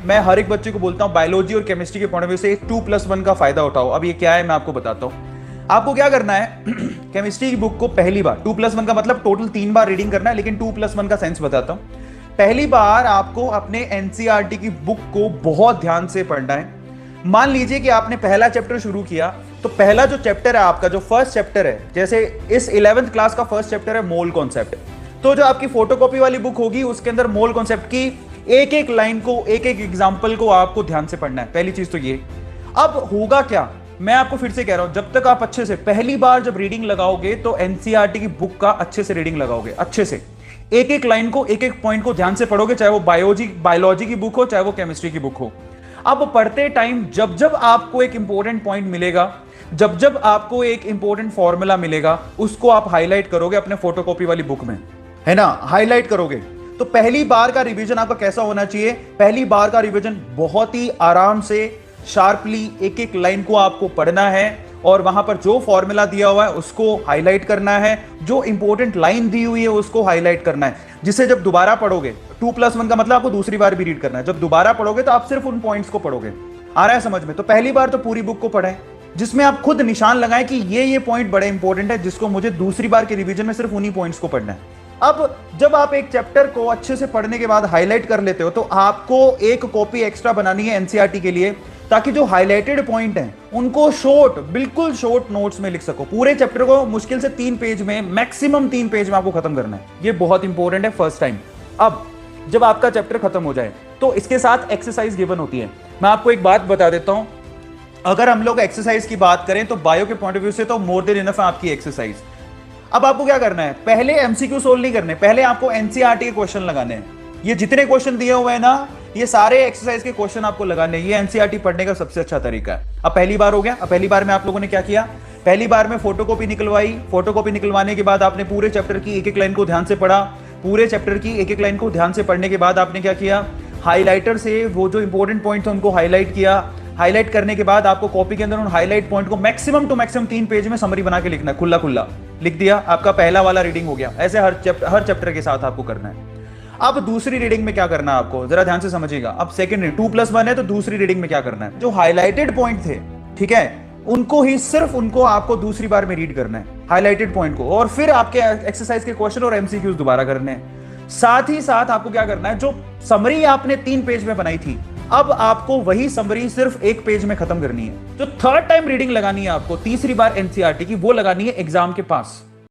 मैं हर एक बच्चे को बोलता हूं बायोलॉजी और केमिस्ट्री के पॉइंट ऑफ व्यू से 2+1 का फायदा उठाओ। अब ये क्या है मैं आपको बताता हूं। आपको क्या करना है, केमिस्ट्री की बुक को पहली बार 2+1 का मतलब टोटल 3 बार रीडिंग करना है, लेकिन 2+1 का सेंस बताता हूं। पहली बार आपको अपने एनसीईआरटी की बुक को बहुत ध्यान से पढ़ना है। मान लीजिए कि आपने पहला चैप्टर शुरू किया, तो पहला जो चैप्टर है आपका, जो फर्स्ट चैप्टर है, जैसे इस 11th क्लास का फर्स्ट चैप्टर है मोल कॉन्सेप्ट, तो जो आपकी फोटोकॉपी वाली बुक होगी उसके अंदर मोल कॉन्सेप्ट की एक एक लाइन को, एक एक एग्जांपल को आपको ध्यान से पढ़ना है। पहली चीज तो ये। अब होगा क्या, मैं आपको फिर से कह रहा हूं, जब तक आप अच्छे से पहली बार जब रीडिंग लगाओगे तो एनसीईआरटी की बुक का अच्छे से रीडिंग लगाओगे, अच्छे से एक एक लाइन को, एक एक पॉइंट को ध्यान से पढ़ोगे, चाहे वो बायोलॉजी की बुक हो, चाहे वो केमिस्ट्री की बुक हो। अब पढ़ते टाइम जब जब आपको एक इंपॉर्टेंट पॉइंट मिलेगा, जब जब आपको एक इंपॉर्टेंट फॉर्मूला मिलेगा, उसको आप हाईलाइट करोगे अपने फोटोकॉपी वाली बुक में, है ना, हाईलाइट करोगे। तो पहली बार का रिवीजन आपका कैसा होना चाहिए, पहली बार का रिवीजन बहुत ही आराम से, शार्पली एक एक लाइन को आपको पढ़ना है और वहां पर जो फॉर्मूला दिया हुआ है उसको हाईलाइट करना है, जो इंपॉर्टेंट लाइन दी हुई है उसको हाईलाइट करना है, जिसे जब दोबारा पढ़ोगे, 2+1 का मतलब आपको दूसरी बार भी रीड करना है, जब दोबारा पढ़ोगे तो आप सिर्फ उन पॉइंट्स को पढ़ोगे। आ रहा है समझ में? तो पहली बार तो पूरी बुक को पढ़ें, जिसमें आप खुद निशान लगाएं कि ये पॉइंट बड़े इंपॉर्टेंट है, जिसको मुझे दूसरी बार के रिवीजन में सिर्फ उन्हीं पॉइंट्स को पढ़ना है। अब जब आप एक चैप्टर को अच्छे से पढ़ने के बाद हाईलाइट कर लेते हो, तो आपको एक कॉपी एक्स्ट्रा बनानी है एनसीईआरटी के लिए, ताकि जो हाईलाइटेड पॉइंट हैं उनको शॉर्ट, बिल्कुल शॉर्ट नोट्स में लिख सको। पूरे चैप्टर को मुश्किल से 3 पेज में, मैक्सिमम 3 पेज में आपको खत्म करना है। ये बहुत इंपॉर्टेंट है फर्स्ट टाइम। अब जब आपका चैप्टर खत्म हो जाए तो इसके साथ एक्सरसाइज गिवन होती है। मैं आपको एक बात बता देता हूं, अगर हम लोग एक्सरसाइज की बात करें तो बायो के पॉइंट ऑफ व्यू से तो मोर देन इनफ है आपकी एक्सरसाइज। अब आपको क्या करना है, पहले एमसीक्यू सोल्व नहीं करने, पहले आपको एनसीईआरटी के क्वेश्चन लगाने हैं। ये जितने क्वेश्चन दिए हुए हैं ना, ये सारे एक्सरसाइज के क्वेश्चन आपको लगाने, ये एनसीईआरटी पढ़ने का सबसे अच्छा तरीका है। अब पहली बार हो गया। अब पहली बार में आप लोगों ने क्या किया, पहली बार में फोटोकॉपी निकलवाई। फोटोकॉपी निकलवाने के बाद आपने पूरे चैप्टर की एक एक लाइन को ध्यान से पढ़ा। पूरे चैप्टर की एक एक लाइन को ध्यान से पढ़ने के बाद आपने क्या किया, हाईलाइटर से वो जो इंपॉर्टेंट पॉइंट थे उनको हाईलाइट किया। हाईलाइट करने के बाद आपको कॉपी के अंदर उन हाईलाइट पॉइंट को मैक्सिमम टू मैक्सिमम 3 पेज में समरी बना के लिखना है, खुला खुला लिख दिया, आपका पहला वाला रीडिंग हो गया। ऐसे हर चैप्टर के साथ आपको करना है। अब दूसरी रीडिंग में क्या करना है आपको, जरा ध्यान से समझिएगा। अब सेकंड 2+1 है तो दूसरी रीडिंग में क्या करना है, जो हाईलाइटेड पॉइंट थे, ठीक है, उनको ही, सिर्फ उनको आपको दूसरी बार में रीड करना है, हाईलाइटेड पॉइंट को, और फिर आपके एक्सरसाइज के क्वेश्चन और एमसीक्यूज दोबारा करने हैं। साथ ही साथ आपको क्या करना है, जो समरी आपने 3 पेज में बनाई थी, अब आपको वही समरी सिर्फ 1 पेज में खत्म करनी है। जो थर्ड टाइम रीडिंग लगानी है आपको, तीसरी बार एनसीईआरटी की, वो लगानी है एग्जाम के पास।